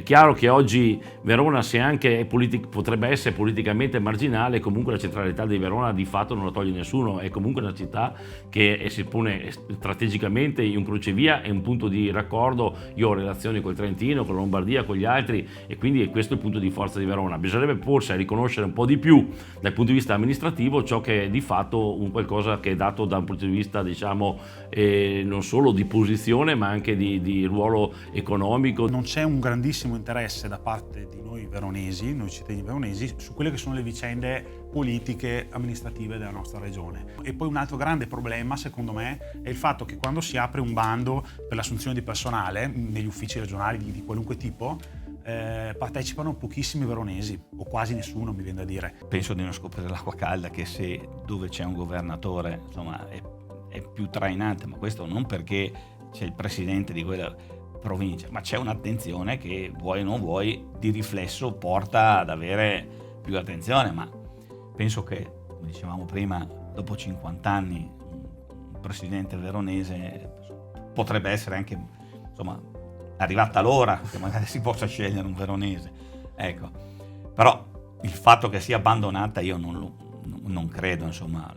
chiaro che oggi Verona, se anche potrebbe essere politicamente marginale, comunque la centralità di Verona di fatto non la toglie nessuno, è comunque una città che si pone strategicamente in un crocevia, è un punto di raccordo. Io ho relazioni col Trentino, con la Lombardia, con gli altri, e quindi questo è il punto di forza di Verona. Bisognerebbe forse riconoscere un po' di più dal punto di vista amministrativo ciò che è di fatto un qualcosa che è dato da un punto di vista, diciamo, non solo di posizione ma anche di ruolo economico. Non c'è un grandissimo interesse da parte di noi veronesi, noi cittadini veronesi, su quelle che sono le vicende politiche amministrative della nostra regione. E poi un altro grande problema, secondo me, è il fatto che quando si apre un bando per l'assunzione di personale negli uffici regionali di qualunque tipo, partecipano pochissimi veronesi, o quasi nessuno, mi viene da dire. Penso di non scoprire l'acqua calda, che se dove c'è un governatore, insomma, è più trainante, ma questo non perché c'è il presidente di quella provincia, ma c'è un'attenzione che, vuoi o non vuoi, di riflesso porta ad avere più attenzione. Ma penso che, come dicevamo prima, dopo 50 anni un presidente veronese potrebbe essere anche, insomma, arrivata l'ora che magari si possa scegliere un veronese, ecco. Però il fatto che sia abbandonata io non credo, insomma.